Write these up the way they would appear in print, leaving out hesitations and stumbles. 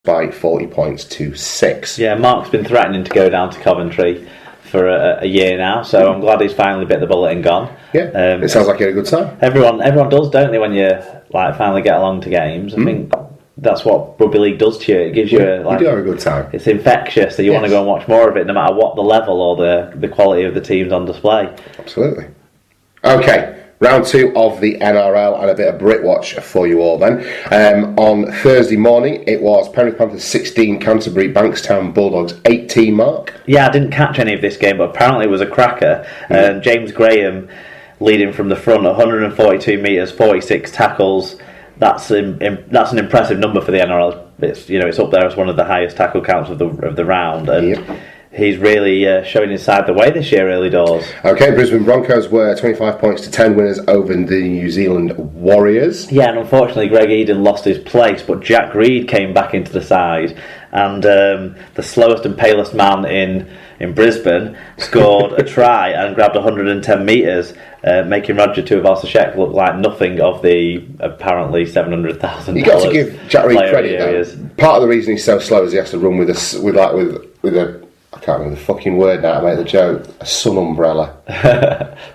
by 40 points to 6. Yeah, Mark's been threatening to go down to Coventry for a year now, so I'm glad he's finally bit the bullet and gone. Yeah, it sounds like he had a good time. Everyone does, don't they, when you finally get along to games? I think that's what Rugby League does to you. It gives you you do have a good time. It's infectious, so you want to go and watch more of it, no matter what the level or the quality of the teams on display. Absolutely. Okay. Round 2 of the NRL and a bit of Britwatch for you all then. On Thursday morning, it was Penrith Panthers 16, Canterbury Bankstown Bulldogs 18 mark. Yeah, I didn't catch any of this game, but apparently it was a cracker. James Graham leading from the front, 142 metres, 46 tackles. That's an impressive number for the NRL. It's up there as one of the highest tackle counts of the round. And he's really showing his side the way this year, early doors. Okay, Brisbane Broncos were 25 points to 10 winners over the New Zealand Warriors. Yeah, and unfortunately Greg Eden lost his place, but Jack Reed came back into the side, and the slowest and palest man in Brisbane scored a try and grabbed 110 metres, making Roger Tuivasa-Sheck look like nothing of the apparently $700,000. You got to give Jack Reed credit though. Part of the reason he's so slow is he has to run with a I can't remember the fucking word now to make the joke. A sun umbrella.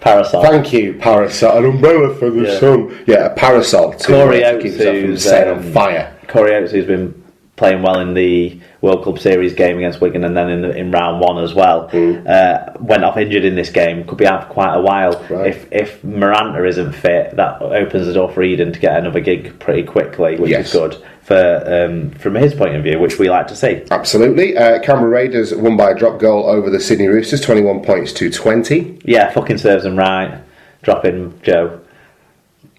Parasol. Thank you, parasol. An umbrella for the sun. Yeah, a parasol to keep himself from setting on fire. Corey Oates, who's been playing well in the World Club Series game against Wigan and then in round 1 as well, went off injured in this game. Could be out for quite a while. Right. If Miranda isn't fit, that opens the door for Eden to get another gig pretty quickly, which is good from his point of view, which we like to see. Absolutely. Canberra Raiders won by a drop goal over the Sydney Roosters, 21 points to 20. Yeah, fucking serves them right. Dropping Joe.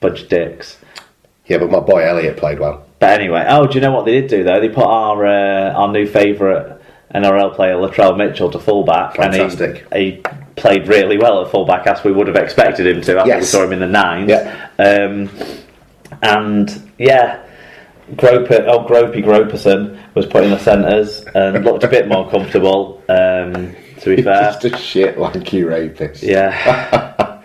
Bunch of dicks. Yeah, but my boy Elliott played well. But anyway, do you know what they did do though? They put our new favourite NRL player Latrell Mitchell to fullback. Fantastic. And he played really well at fullback, as we would have expected him to after we saw him in the 9s. Yeah. Gropey Groperson was put in the centres and looked a bit more comfortable, to be fair. Just a shit like you rapist. Yeah.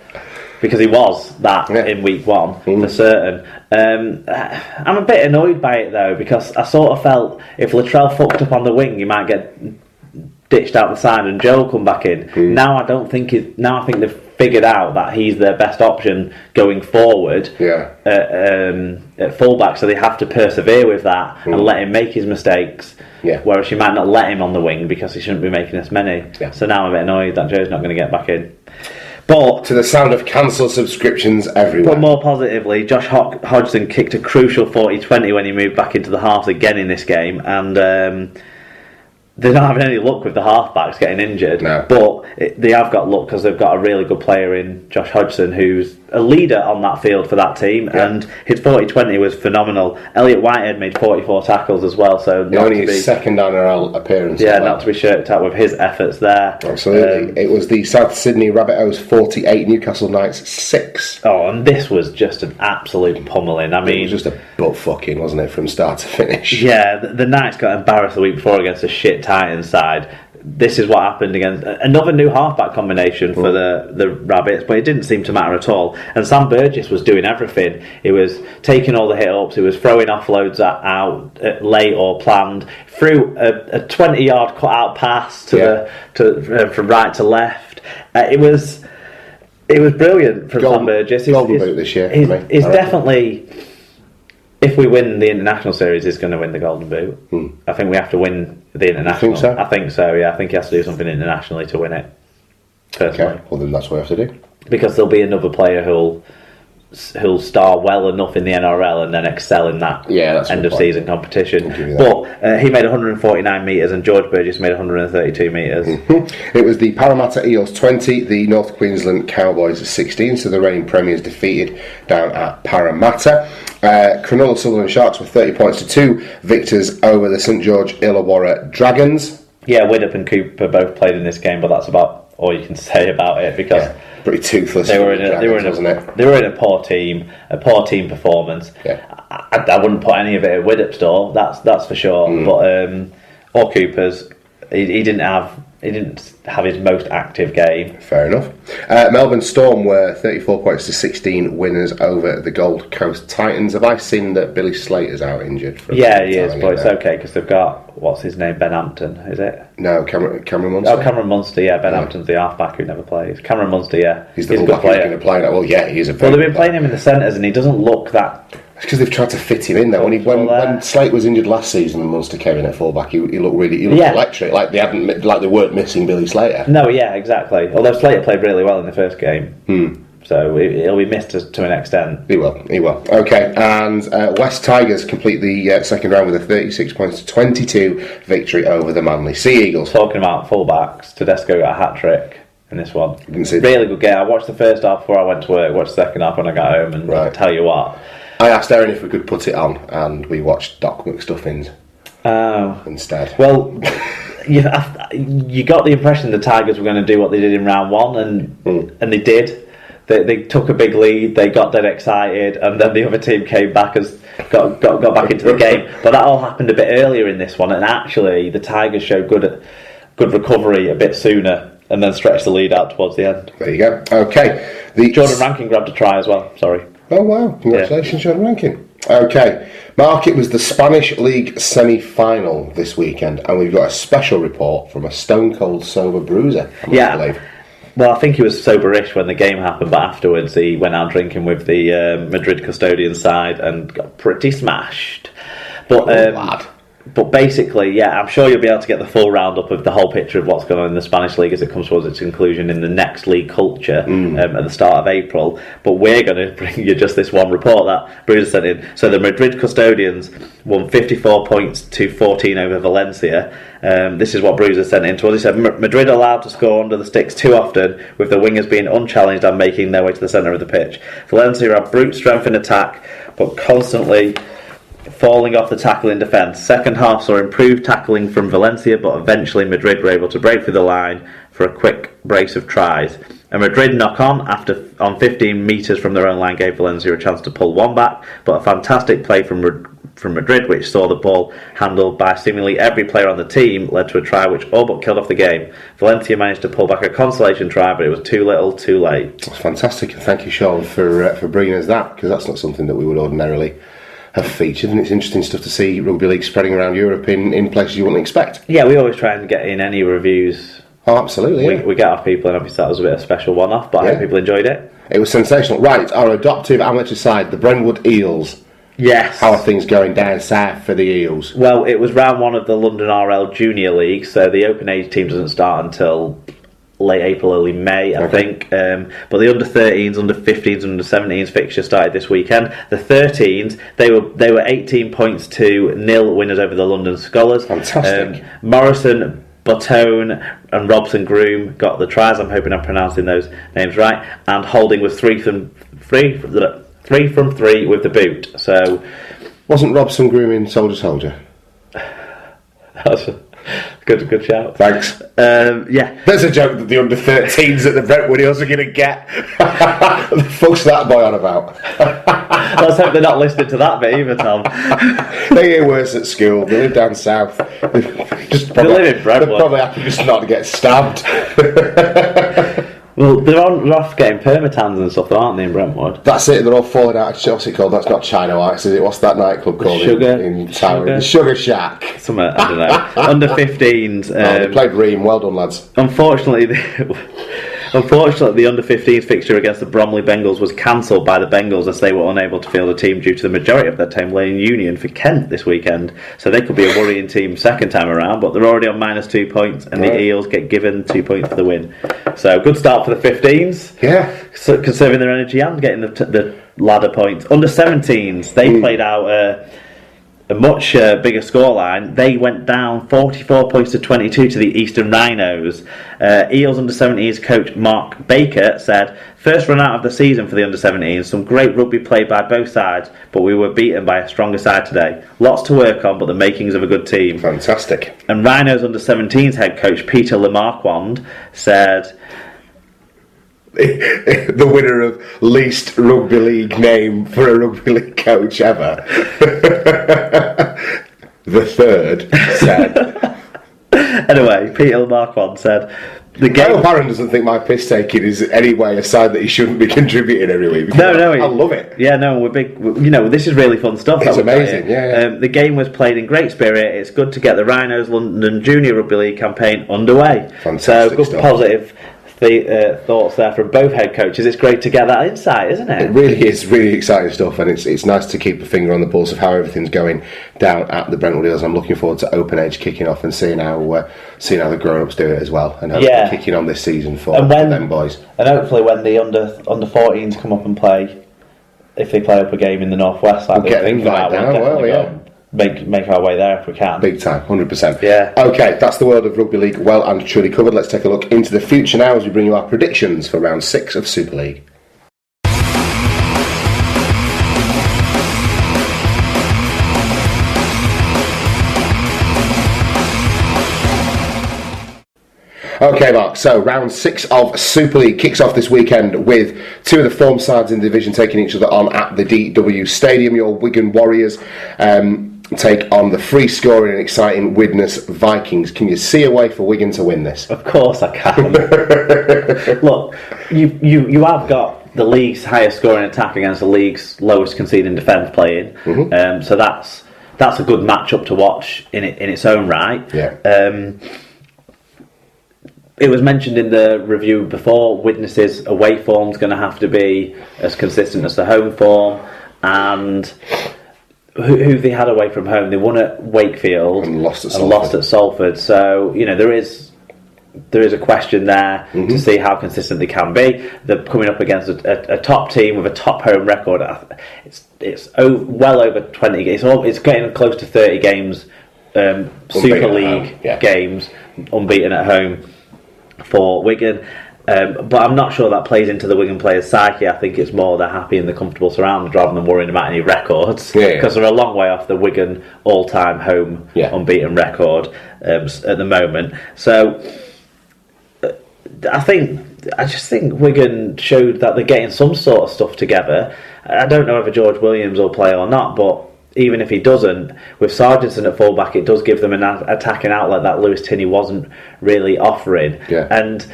Because he was that in week 1 for certain. I'm a bit annoyed by it though, because I sort of felt if Latrell fucked up on the wing, he might get ditched out the side and Joe will come back in. Now I think they've figured out that he's their best option going forward at fullback, so they have to persevere with that and let him make his mistakes. Whereas you might not let him on the wing because he shouldn't be making as many. So now I'm a bit annoyed that Joe's not going to get back in. But to the sound of cancelled subscriptions everywhere. But more positively, Josh Hodgson kicked a crucial 40-20 when he moved back into the halves again in this game, and they're not having any luck with the halfbacks getting injured. No. But they have got luck because they've got a really good player in Josh Hodgson, who's a leader on that field for that team, and his 40-20 was phenomenal. Elliot Whitehead made 44 tackles as well, so only his second NRL appearance. Yeah, not to be shirked at with his efforts there. Absolutely. It was the South Sydney Rabbitohs 48, Newcastle Knights 6. Oh, and this was just an absolute pummeling. I mean, it was just a butt fucking, wasn't it, from start to finish? Yeah, the Knights got embarrassed the week before against a shit Titans side. This is what happened against another new halfback combination for the Rabbits, but it didn't seem to matter at all. And Sam Burgess was doing everything. He was taking all the hit-ups, he was throwing offloads out late or planned, threw a 20-yard cut-out pass from right to left. It was brilliant from Sam Burgess. Golden boot this year. He's definitely... If we win the International Series, he's going to win the Golden Boot. I think we have to win the International. You think so? I think so, yeah. I think he has to do something internationally to win it, personally. Okay, well then that's what we have to do. Because there'll be another player who'll star well enough in the NRL and then excel in that end of season competition. But he made 149 metres and George Burgess made 132 metres. It was the Parramatta Eels 20, the North Queensland Cowboys 16, so the reigning premiers defeated down at Parramatta. Cronulla Sutherland Sharks were 30 points to 2 victors over the St George Illawarra Dragons. Yeah, Widdop and Cooper both played in this game, but that's about all you can say about it because pretty toothless. They were in a poor team performance. I wouldn't put any of it at Widdop's door, that's for sure. But or Cooper's, he didn't have he didn't have his most active game. Fair enough. Melbourne Storm were 34 points to 16 winners over the Gold Coast Titans. Have I seen that Billy Slater's out injured? Yeah, he is, but it's okay because they've got, what's his name, Ben Hampton, is it? No, Cameron Munster. Oh, Cameron Munster, yeah. Ben Hampton's the half-back who never plays. Cameron Munster, yeah. He's the full-back who's going to play that. Well, yeah, he is a Well, they've been playing him in the centres and he doesn't look that... It's because they've tried to fit him in there. When Slate was injured last season and Munster came in at fullback, he looked electric. Like they weren't missing Billy Slater. No, yeah, exactly. Although Slater played really well in the first game, so he'll be missed to an extent. He will. Okay, and West Tigers complete the second round with a 36 points to 22 victory over the Manly Sea Eagles. Talking about fullbacks, Tedesco got a hat trick in this one. Didn't see really good game. I watched the first half before I went to work. Watched the second half when I got home, and I'll tell you what. I asked Erin if we could put it on, and we watched Doc McStuffins instead. Well, you got the impression the Tigers were going to do what they did in round one, and they did. They took a big lead, they got dead excited, and then the other team came back and got back into the game. But that all happened a bit earlier in this one, and actually the Tigers showed good recovery a bit sooner, and then stretched the lead out towards the end. There you go. Okay. Jordan Rankin grabbed a try as well, sorry. Oh wow, congratulations, Jordan Rankin. Okay, Mark, it was the Spanish League semi-final this weekend, and we've got a special report from a stone-cold sober bruiser, I believe. Well, I think he was soberish when the game happened, but afterwards he went out drinking with the Madrid custodian side and got pretty smashed. But basically, I'm sure you'll be able to get the full roundup of the whole picture of what's going on in the Spanish League as it comes towards its conclusion in the next league culture at the start of April. But we're going to bring you just this one report that Bruce sent in. So the Madrid Custodians won 54 points to 14 over Valencia. This is what Bruiser sent in to us. He said, Madrid allowed to score under the sticks too often, with the wingers being unchallenged and making their way to the centre of the pitch. Valencia have brute strength in attack, but constantly falling off the tackle in defence. Second half saw improved tackling from Valencia, but eventually Madrid were able to break through the line for a quick brace of tries. A Madrid knock-on on 15 metres from their own line gave Valencia a chance to pull one back, but a fantastic play from Madrid, which saw the ball handled by seemingly every player on the team, led to a try which all but killed off the game. Valencia managed to pull back a consolation try, but it was too little, too late. That's fantastic, and thank you, Sean, for bringing us that, because that's not something that we would ordinarily have featured, and it's interesting stuff to see Rugby League spreading around Europe in places you wouldn't expect. Yeah, we always try and get in any reviews. Oh, absolutely. We get our people, and obviously that was a bit of a special one-off, but I hope people enjoyed it. It was sensational. Right, our adoptive amateur side, the Brentwood Eels. Yes. How are things going down south for the Eels? Well, it was round one of the London RL Junior League, so the open age team doesn't start until late April, early May, I think. But the under-13s, under-15s, and under-17s fixture started this weekend. The 13s, they were 18 points to 0 winners over the London Scholars. Fantastic. Morrison, Botone and Robson Groom got the tries. I'm hoping I'm pronouncing those names right. And Holding was 3 from 3 with the boot. So, wasn't Robson Groom in Soldier? That's good shout. Thanks. There's a joke that the under-13s at the Brentwood Eels are going to get. What the fuck's that boy on about? Let's hope they're not listening to that bit either, Tom. They get worse at school. They live down south. They live in Brentwood. They're probably happy just not to get stabbed. Well, they're off getting permatans and stuff, aren't they, in Brentwood? That's it, they're all falling out. What's it called? That's not China Whites, is it? What's that nightclub called in Tower? The Sugar Shack. Something, I don't know. Under-15s. They played Ream. Well done, lads. Unfortunately, the under-15s fixture against the Bromley Bengals was cancelled by the Bengals as they were unable to field a team due to the majority of their team playing Union for Kent this weekend. So they could be a worrying team second time around, but they're already on -2 points, and the Eels get given 2 points for the win. So good start for the 15s. Yeah. So conserving their energy and getting the ladder points. Under-17s, they played out a much bigger scoreline. They went down 44 points to 22 to the Eastern Rhinos. Eels under-17s coach Mark Baker said, "First run out of the season for the under-17s, some great rugby played by both sides, but we were beaten by a stronger side today. Lots to work on, but the makings of a good team." Fantastic. And Rhinos under-17s head coach Peter Lemarquand said, the winner of least Rugby League name for a Rugby League coach ever. The third said, Anyway, Peter Marquand said the game. I hope Aaron doesn't think my piss taking is any way a sign that he shouldn't be contributing every week. No, I love it. Yeah, no, we're big. This is really fun stuff. It's amazing. Yeah. The game was played in great spirit. It's good to get the Rhinos London Junior Rugby League campaign underway. Fantastic So good, stuff. Positive thoughts there from both head coaches. It's great to get that insight, isn't it? It really is really exciting stuff, and it's nice to keep a finger on the pulse of how everything's going down at the Brentwood Eels. I'm looking forward to Open Age kicking off and seeing how the grown-ups do it as well, and hopefully kicking on this season for them boys. And hopefully when the under 14s come up and play, if they play up a game in the Northwest, like we'll get an invite down. Make our way there if we can. Big time, 100%. Yeah. Okay, that's the world of Rugby League well and truly covered. Let's take a look into the future now as we bring you our predictions for round 6 of Super League. Okay, Mark, so round 6 of Super League kicks off this weekend with 2 of the form sides in the division taking each other on at the DW Stadium. Your Wigan Warriors take on the free-scoring and exciting Widnes Vikings. Can you see a way for Wigan to win this? Of course I can. Look, you have got the league's highest scoring attack against the league's lowest conceding defence playing. Mm-hmm. So that's a good matchup to watch in its own right. Yeah. It was mentioned in the review before, Widnes's away form's going to have to be as consistent as the home form, and who they had away from home, they won at Wakefield and lost at Salford. So there is a question there to see how consistent they can be. They're coming up against a top team with a top home record. It's well over 20 games. It's getting close to 30 games, Super League games, unbeaten at home for Wigan. But I'm not sure that plays into the Wigan players' psyche. I think it's more they're happy in the comfortable surroundings rather than worrying about any records, because they're a long way off the Wigan all-time home unbeaten record at the moment. So I just think Wigan showed that they're getting some sort of stuff together. I don't know whether George Williams will play or not, but even if he doesn't, with Sargentson at fullback, it does give them an attacking outlet that Lewis Tinney wasn't really offering. Yeah. And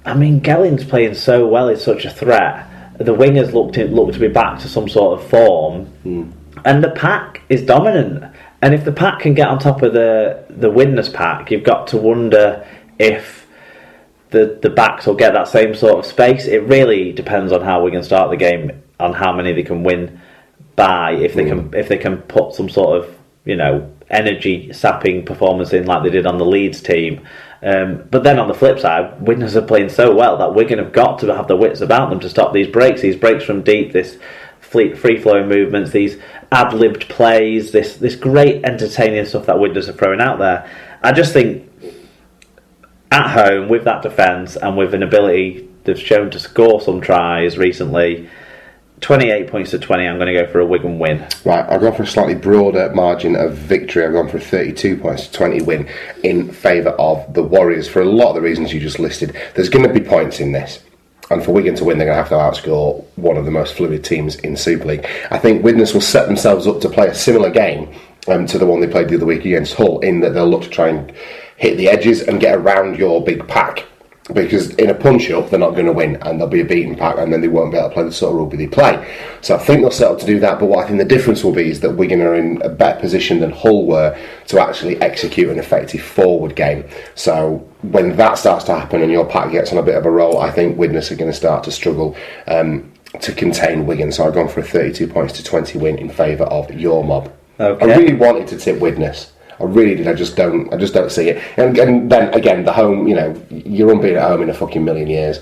I mean, Gelling's playing so well; he's such a threat. The wingers look to be back to some sort of form, and the pack is dominant. And if the pack can get on top of the Widnes pack, you've got to wonder if the backs will get that same sort of space. It really depends on how Wigan start the game, on how many they can win by. If they can put some sort of energy sapping performance in like they did on the Leeds team. But then on the flip side, Widnes are playing so well that Wigan have got to have the wits about them to stop these breaks from deep, this free-flowing movements, these ad-libbed plays, this great entertaining stuff that Widnes are throwing out there. I just think at home, with that defence and with an ability they've shown to score some tries recently, 28 points to 20, I'm going to go for a Wigan win. Right, I've gone for a slightly broader margin of victory. I've gone for a 32 points to 20 win in favour of the Warriors for a lot of the reasons you just listed. There's going to be points in this. And for Wigan to win, they're going to have to outscore one of the most fluid teams in Super League. I think Widnes will set themselves up to play a similar game to the one they played the other week against Hull, in that they'll look to try and hit the edges and get around your big pack. Because in a punch-up, they're not going to win, and they'll be a beaten pack, and then they won't be able to play the sort of rugby they play. So I think they'll set up to do that, but what I think the difference will be is that Wigan are in a better position than Hull were to actually execute an effective forward game. So when that starts to happen and your pack gets on a bit of a roll, I think Widnes are going to start to struggle to contain Wigan. So I've gone for a 32 points to 20 win in favour of your mob. Okay. I really wanted to tip Widnes. I really did. I just don't see it. And then again, the home, you're unbeaten at home in a fucking million years.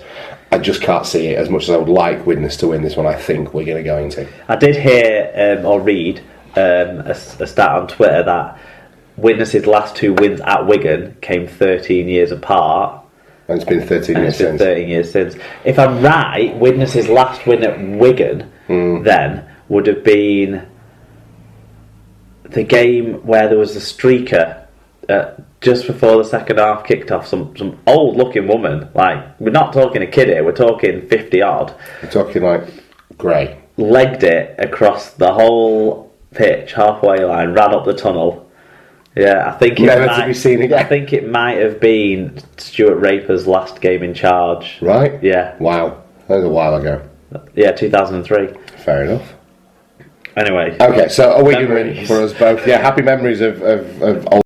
I just can't see it as much as I would like Widnes to win this one. I think we're going to. I did hear or read a stat on Twitter that Widnes' last 2 wins at Wigan came 13 years apart. And it's been 13 years since. 13 years since. If I'm right, Widnes' last win at Wigan then would have been the game where there was a streaker just before the second half kicked off. Some old looking woman, like, we're not talking a kid here, we're talking 50 odd. We're talking like Gray. Legged it across the whole pitch, halfway line, ran up the tunnel, Yeah, I think Never to be seen again. I think it might have been Stuart Raper's last game in charge. Right? Yeah. Wow. That was a while ago. Yeah, 2003. Fair enough. Anyway. Okay, so a Wigan win for us both. Yeah, happy memories of old